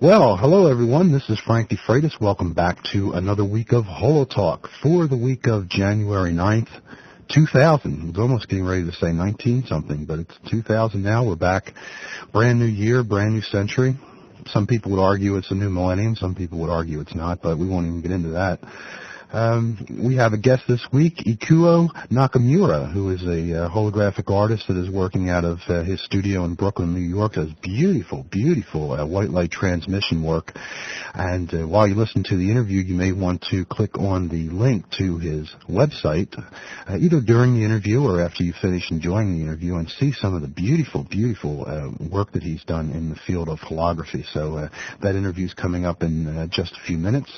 Well, hello everyone. This is Frank DeFreitas. Welcome back to another week of HoloTalk for the week of January 9th, 2000. I was almost getting ready to say 19-something, but it's 2000 now. We're back. Brand new year, brand new century. Some people would argue it's a new millennium. Some people would argue it's not, but we won't even get into that. We have a guest this week, Ikuo Nakamura, who is a holographic artist that is working out of his studio in Brooklyn, New York. Does beautiful, beautiful white light transmission work. And while you listen to the interview, you may want to click on the link to his website, either during the interview or after you finish enjoying the interview, and see some of the beautiful, beautiful work that he's done in the field of holography. So that interview is coming up in just a few minutes.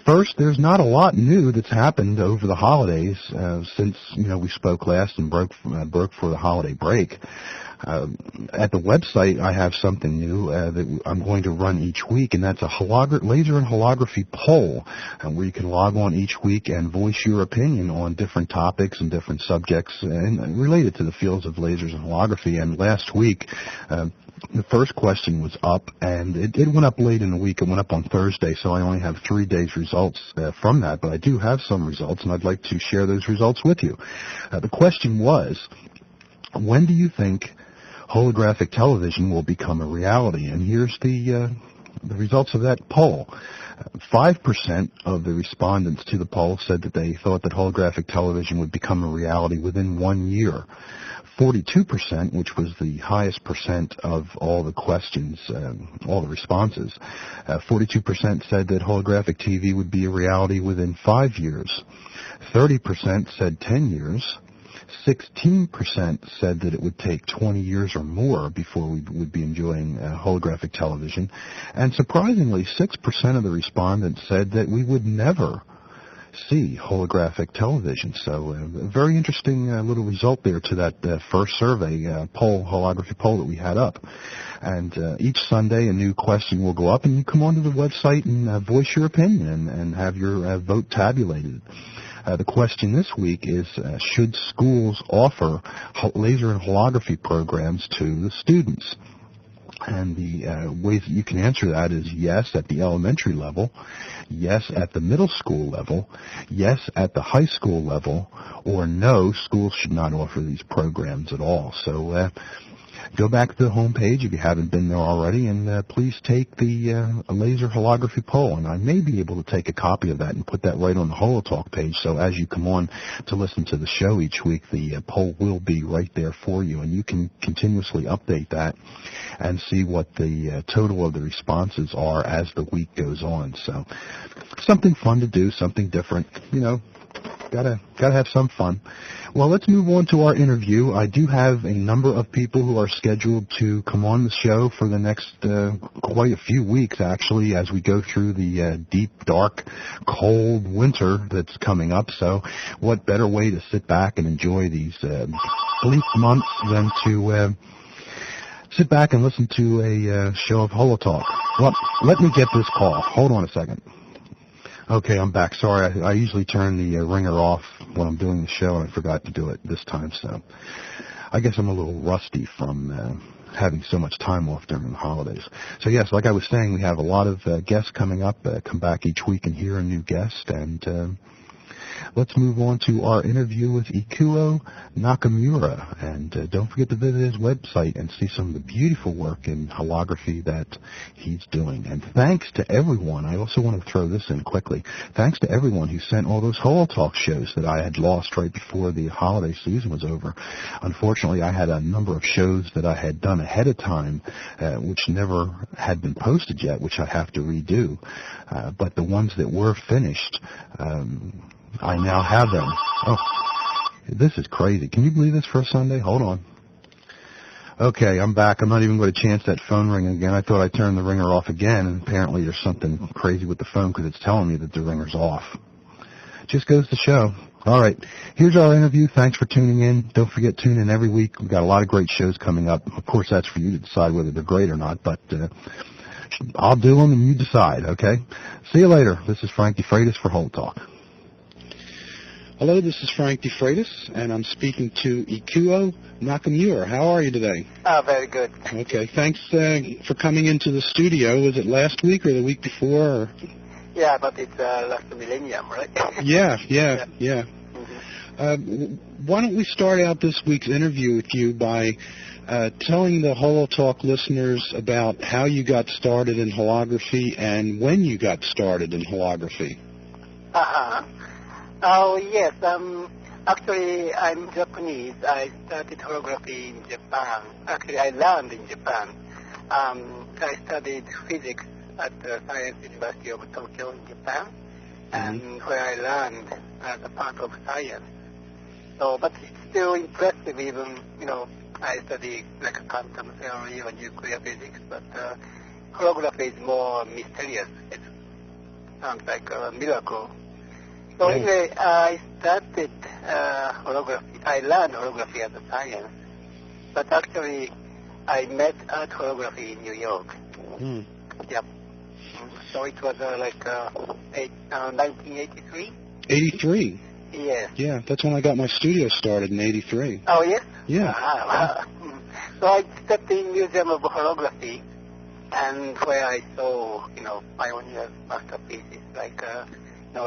First, there's not a lot new that's happened over the holidays since we spoke last and broke for the holiday break. At the website, I have something new that I'm going to run each week, and that's a laser and holography poll, where you can log on each week and voice your opinion on different topics and different subjects and related to the fields of lasers and holography. And last week, the first question was up, and it went up late in the week. It went up on Thursday, so I only have 3 days results from that, but I do have some results, and I'd like to share those results with you. The question was, when do you think holographic television will become a reality? And here's the results of that poll. 5% of the respondents to the poll said that they thought that holographic television would become a reality within 1 year. 42%, which was the highest percent of all the questions, all the responses, 42% said that holographic TV would be a reality within 5 years. 30% said 10 years. 16% said that it would take 20 years or more before we would be enjoying holographic television. And surprisingly, 6% of the respondents said that we would never see holographic television. So a very interesting little result there to that first survey holography poll that we had up. And each Sunday a new question will go up, and you come onto the website and voice your opinion and have your vote tabulated. The question this week is, should schools offer laser and holography programs to the students? And the ways that you can answer that is yes at the elementary level, yes at the middle school level, yes at the high school level, or no, schools should not offer these programs at all. So go back to the home page if you haven't been there already, and please take the laser holography poll. And I may be able to take a copy of that and put that right on the HoloTalk page, so as you come on to listen to the show each week, the poll will be right there for you, and you can continuously update that and see what the total of the responses are as the week goes on. So something fun to do, something different, Gotta have some fun. Well, let's move on to our interview. I do have a number of people who are scheduled to come on the show for the next quite a few weeks, actually, as we go through the deep, dark, cold winter that's coming up. So what better way to sit back and enjoy these bleak months than to sit back and listen to a show of HoloTalk. Well, let me get this call. Hold on a second. Okay, I'm back. Sorry, I usually turn the ringer off when I'm doing the show, and I forgot to do it this time, so I guess I'm a little rusty from having so much time off during the holidays. So yes, like I was saying, we have a lot of guests coming up. Come back each week and hear a new guest, and let's move on to our interview with Ikuo Nakamura. And don't forget to visit his website and see some of the beautiful work in holography that he's doing. And thanks to everyone, I also want to throw this in quickly, thanks to everyone who sent all those HoloTalk shows that I had lost right before the holiday season was over. Unfortunately, I had a number of shows that I had done ahead of time, which never had been posted yet, which I have to redo. But the ones that were finished, I now have them. Oh, this is crazy. Can you believe this for a Sunday? Hold on. Okay, I'm back. I'm not even going to chance that phone ring again. I thought I turned the ringer off again, and apparently there's something crazy with the phone because it's telling me that the ringer's off. Just goes to show. All right, here's our interview. Thanks for tuning in. Don't forget, tune in every week. We've got a lot of great shows coming up. Of course, that's for you to decide whether they're great or not, but I'll do them and you decide, okay? See you later. This is Frank DeFreitas for HoloTalk. Hello, this is Frank DeFreitas, and I'm speaking to Ikuo Nakamura. How are you today? Very good. Okay, thanks for coming into the studio. Was it last week or the week before? Or? Yeah, but it's last millennium, right? Yeah. Mm-hmm. Why don't we start out this week's interview with you by telling the HoloTalk listeners about how you got started in holography and when you got started in holography. Oh, yes. Actually, I'm Japanese. I started holography in Japan. Actually, I learned in Japan. I studied physics at the Science University of Tokyo in Japan, and where I learned as a part of science. So, but it's still impressive even, I study like quantum theory or nuclear physics, but holography is more mysterious. It sounds like a miracle. So anyway, I started holography. I learned holography as a science, but actually I met art holography in New York. Yep. So it was 1983. 83? Yes. Yeah, that's when I got my studio started in 83. Oh, yes? Yeah. So I stepped in Museum of Holography, and where I saw, pioneer masterpieces like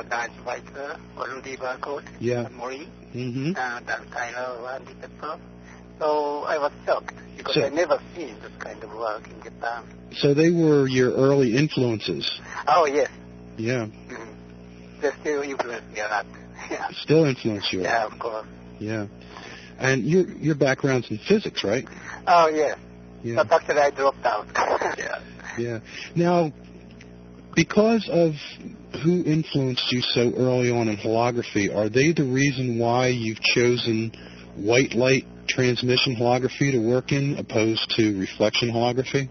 Dan Schweitzer or Rudy Barcode, Mori, Dan Tyler, Randy Pepper. So I was shocked because I never seen this kind of work in Japan. So they were your early influences? Oh, yes. Yeah. They still influence me a lot. Yeah. Still influence you? Yeah, of course. Yeah. And your background's in physics, right? Oh, yes. Yeah. But actually I dropped out. Yeah. Now, because of who influenced you so early on in holography, are they the reason why you've chosen white light transmission holography to work in opposed to reflection holography?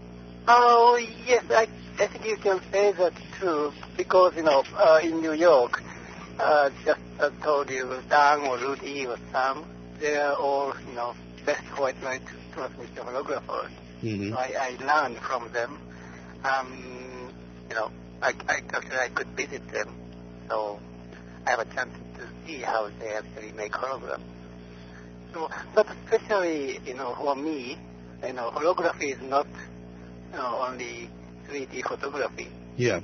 Oh, yes, I think you can say that too, because, in New York, just as I told you, Dan or Rudy or Sam, they are all, best white light transmission holographers. So I learned from them. I could visit them, so I have a chance to see how they actually make holograms. So, but especially, for me, holography is not only 3D photography. Yeah.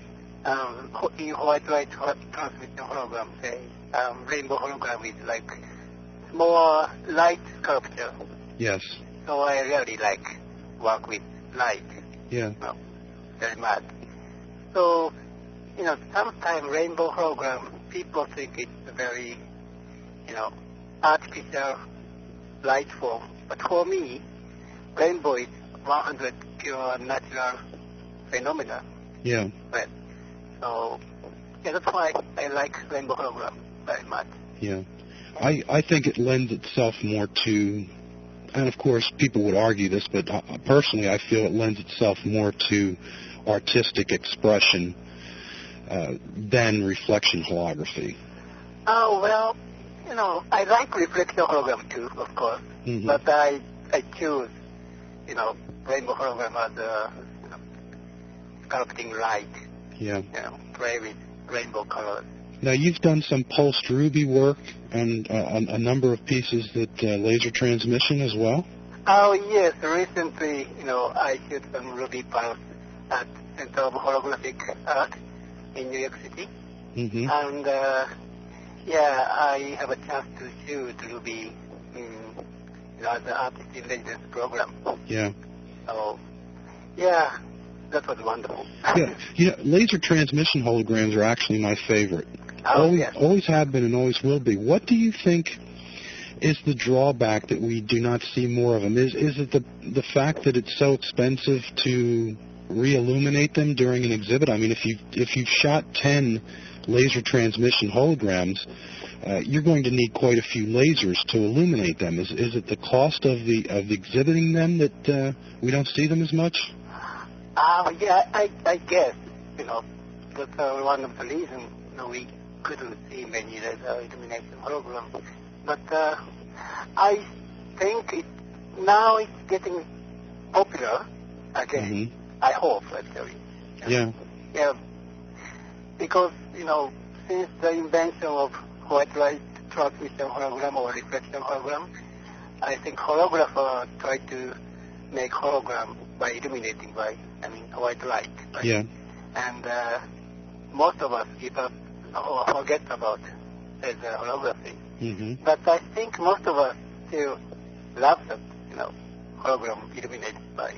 In white light transmission hologram, say, rainbow hologram is like more light sculpture. Yes. So I really work with light. Yeah. Very much. So, sometimes rainbow hologram, people think it's a very, artificial light form. But for me, rainbow is 100 pure natural phenomena. Yeah. Right. So, that's why I like rainbow hologram very much. Yeah. I think it lends itself more to, and of course people would argue this, but personally I feel it lends itself more to artistic expression than reflection holography. Oh, well, I like reflection hologram too, of course, but I choose, rainbow hologram as a sculpting light, play with rainbow colors. Now, you've done some pulsed ruby work and a number of pieces that laser transmission as well? Oh, yes. Recently, I shoot some ruby pulse at Center of Holographic Art in New York City. And, I have a chance to shoot ruby as an artist in residence program. Yeah. So, that was wonderful. Yeah. Laser transmission holograms are actually my favorite. Always have been and always will be. What do you think is the drawback that we do not see more of them? Is it the fact that it's so expensive to re-illuminate them during an exhibit? I mean, if you've shot 10 laser transmission holograms, you're going to need quite a few lasers to illuminate them. Is it the cost of exhibiting them that we don't see them as much? I guess, that's one of the reasons we couldn't see many laser illumination holograms. But I think now it's getting popular again. I hope, actually. Yeah. Yeah. Because, since the invention of white light transmission hologram or reflection hologram. I think holographer try to make hologram by illuminating by, white light. Right? Yeah. And most of us give up or forget about the holography. Mm-hmm. But I think most of us still love the, hologram illuminated by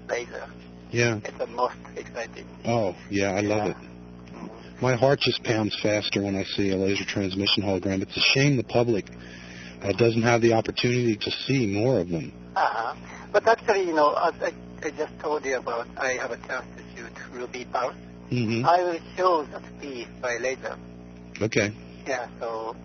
laser. Yeah. It's the most exciting. Oh, yeah, I love it. My heart just pounds faster when I see a laser transmission hologram. It's a shame the public doesn't have the opportunity to see more of them. Uh-huh. But actually, as I just told you about, I have a chance to shoot Ruby Pulse. Mm-hmm. I will show that piece by laser. Okay. Yeah, so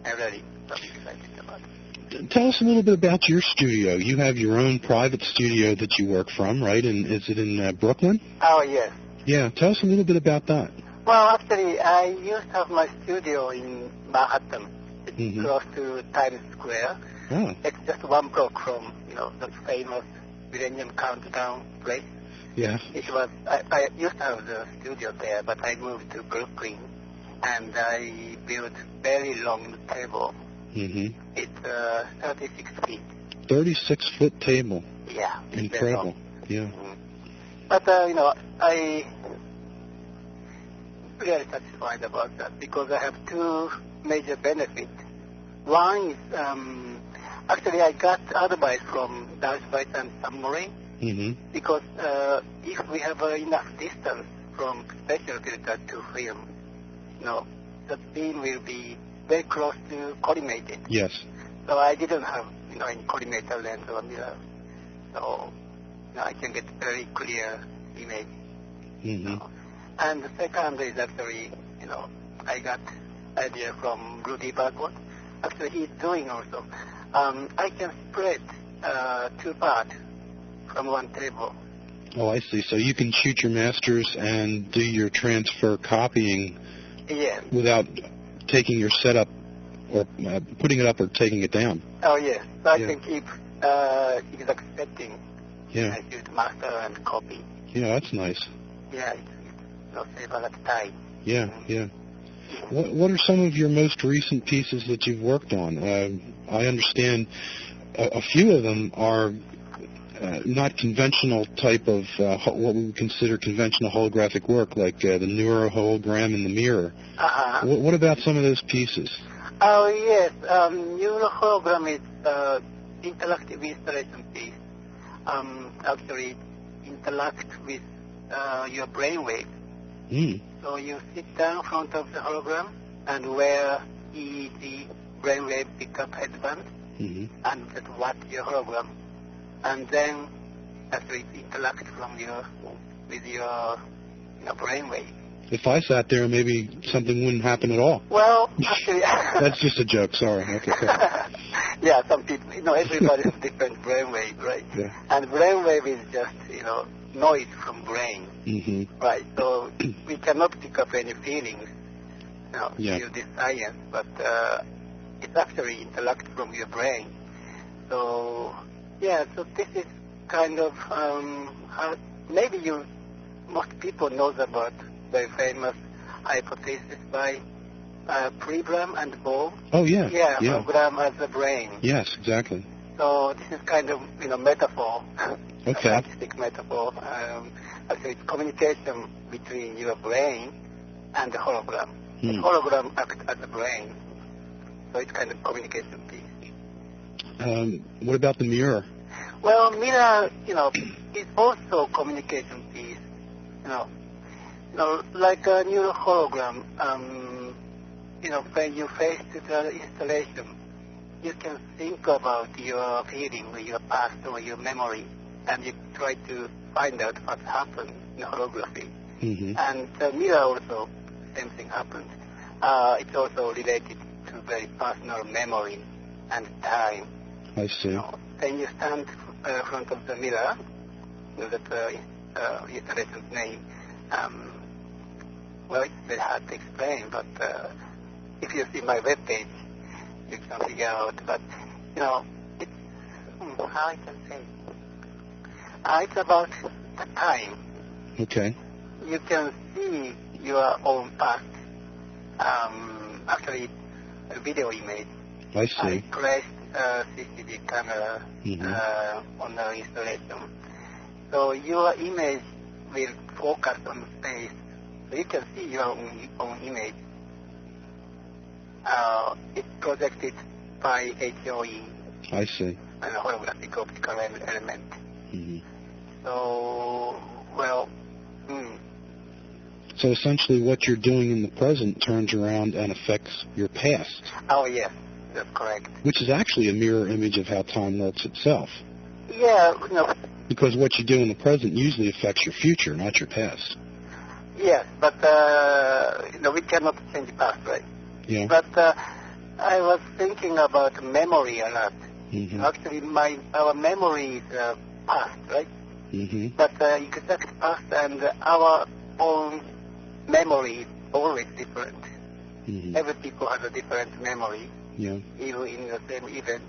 I'm really excited about it. Tell us a little bit about your studio. You have your own private studio that you work from, right? And is it in Brooklyn? Oh, yes. Yeah, tell us a little bit about that. Well, actually, I used to have my studio in Manhattan. It's close to Times Square. Oh. It's just one block from, the famous Millennium Countdown place. Yeah. It was, I used to have the studio there, but I moved to Brooklyn, and I built very long table. Mm-hmm. It's 36 feet. 36-foot table. Yeah. Incredible. Yeah. Mm-hmm. But, I really satisfied about that because I have two major benefits. One is, actually I got advice from Darsh and Samurai because if we have enough distance from special filter to film, the beam will be very close to collimated. Yes. So I didn't have, any collimator lens or mirror. So I can get very clear image. Mm-hmm. And the second is actually, I got idea from Rudy Backward. Actually, he's doing also. I can spread two parts from one table. Oh, I see. So you can shoot your masters and do your transfer copying without taking your setup or putting it up or taking it down. Oh, yes. So I can keep exact setting. Yeah. I shoot master and copy. Yeah, that's nice. Yeah, it's save a lot of time. Yeah, yeah. What are some of your most recent pieces that you've worked on? I understand a few of them are not conventional type of what we would consider conventional holographic work, like the neuro hologram in the mirror. Uh-huh. What about some of those pieces? Oh, yes. Neuro hologram is interactive installation piece. Actually, interact with your brainwave. So you sit down in front of the hologram and wear EEG brainwave pickup headband and just watch your hologram. And then actually interact with your brainwave. If I sat there, maybe something wouldn't happen at all. Well, actually... That's just a joke, sorry. Okay. Yeah, some people, everybody has different brainwave, right? Yeah. And brainwave is just, noise from brain. Right, so we cannot pick up any feelings through this science, but it's actually interact from your brain. So, so this is kind of, maybe most people knows about very famous hypothesis by Pribram and Bohm. Oh, yeah. Yeah, hologram as a brain. Yes, exactly. So this is kind of, metaphor. Okay. A scientific metaphor. Actually, it's communication between your brain and the hologram. The hologram acts as a brain. So it's kind of communication piece. What about the mirror? Well, mirror, is also communication piece. Like a neuro hologram, when you face the installation, you can think about your feeling, or your past, or your memory, and you try to find out what happened in holography. And the mirror also, same thing happens. It's also related to very personal memory and time. I see. When you stand in front of the mirror, that installation's name, well, it's very hard to explain, but if you see my webpage, you can figure out. But, it's, how I can say, it's about the time. Okay. You can see your own past. Actually, video image. I see. I placed a CCD camera on the installation. So your image will focus on space. So you can see your own image. It's projected by HOE. I see. And a holographic optical element. Mm-hmm. So, well... So essentially what you're doing in the present turns around and affects your past. Oh, yes. That's correct. Which is actually a mirror image of how time works itself. Yeah, no. Because what you do in the present usually affects your future, not your past. Yes, but, we cannot change the past, right? Yeah. But I was thinking about memory a lot. Mm-hmm. Actually, our memory is past, right? Mm-hmm. But exact past and our own memory is always different. Mm-hmm. Every people has a different memory, even in the same event.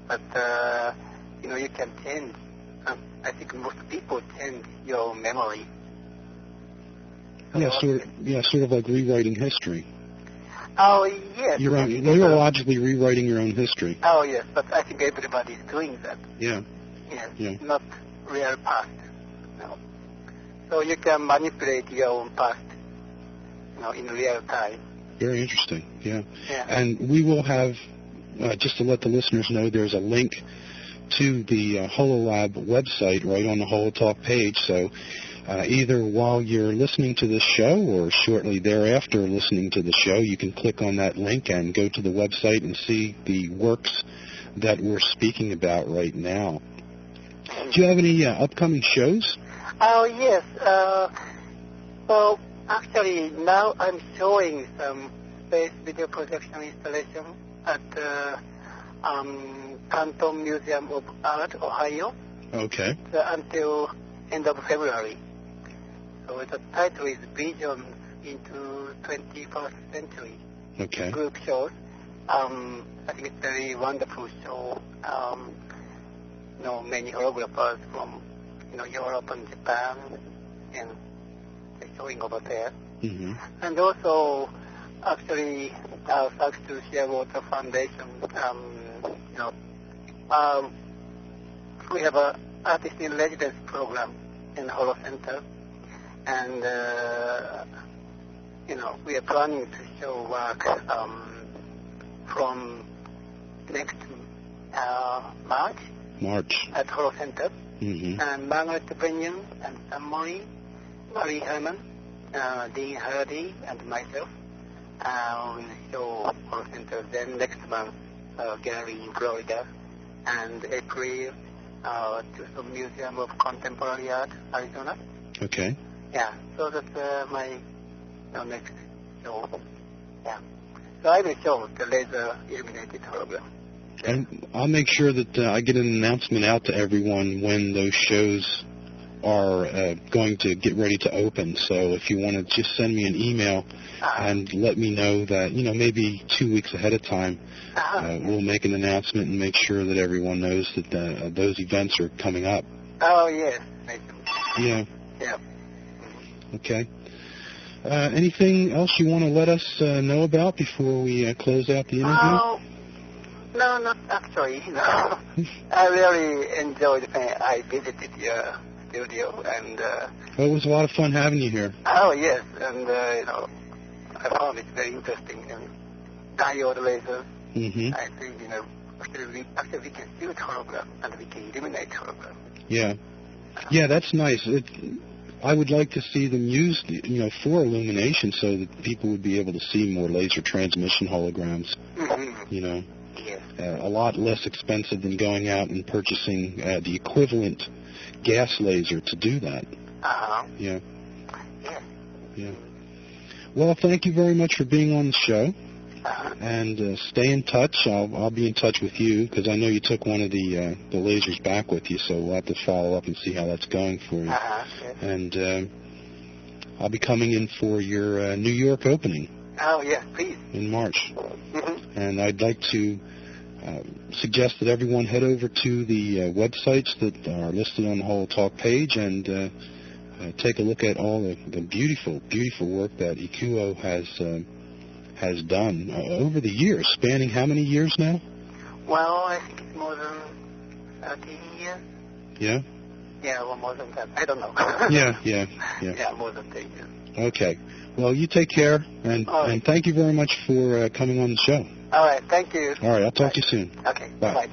But, you can change. I think most people change your memory. Sort of like rewriting history. Oh, yes. You're neurologically rewriting your own history. Oh, yes, but I think everybody's doing that. Yeah. Yes, yeah. Not real past. No. So you can manipulate your own past, in real time. Very interesting, yeah. Yeah. And we will have, just to let the listeners know, there's a link to the HoloLab website right on the HoloTalk page, so either while you're listening to this show or shortly thereafter listening to the show, you can click on that link and go to the website and see the works that we're speaking about right now. Do you have any upcoming shows? Oh, yes. Well, actually, now I'm showing some space video projection installation at Canton Museum of Art, Ohio. Okay. Until end of February. So the title is Visions into 21st Century. Okay. Group shows. I think it's very wonderful show. Many holographers from Europe and Japan, and they're showing over there. Mm-hmm. And also, actually, thanks to Shearwater Foundation, we have a artist in residence program in the Holo Center, and we are planning to show work from next March at Holo Center. Mm-hmm. And Margaret Benyon and Sam Murray, Marie Herman, Dean Hardy, and myself will show Holo Center. Then next month, gallery in Florida, and April to some Museum of Contemporary Art, Arizona. Okay. Yeah, so that's my next show. Yeah. So I will show the laser illuminated hologram. And I'll make sure that I get an announcement out to everyone when those shows are going to get ready to open. So if you want to just send me an email and let me know that, maybe 2 weeks ahead of time, we'll make an announcement and make sure that everyone knows that those events are coming up. Oh, yes. Yeah. Yeah. Okay. Anything else you want to let us know about before we close out the interview? No, not actually. No. I really enjoyed when I visited your studio, and it was a lot of fun having you here. Oh, yes, and I found it very interesting. And diode lasers. Mm-hmm. I think actually we can shoot hologram and we can illuminate hologram. Yeah. Yeah, that's nice. I would like to see them used, for illumination, so that people would be able to see more laser transmission holograms. Mm-hmm. Yes. A lot less expensive than going out and purchasing the equivalent gas laser to do that. Yeah. Yes. Yeah. Well, thank you very much for being on the show. And stay in touch. I'll be in touch with you because I know you took one of the lasers back with you, so we'll have to follow up and see how that's going for you. Yes. And I'll be coming in for your New York opening. Oh, yes, please. In March. Mm-hmm. And I'd like to suggest that everyone head over to the websites that are listed on the HoloTalk page and take a look at all the beautiful, beautiful work that Ikuo has has done over the years, spanning how many years now? Well, I think it's more than 13 years. Yeah? Yeah, well, more than that. I don't know. Yeah. Yeah, more than 10 years. Okay. Well, you take care, and thank you very much for coming on the show. All right, thank you. All right, I'll talk to you soon. Okay, bye. bye.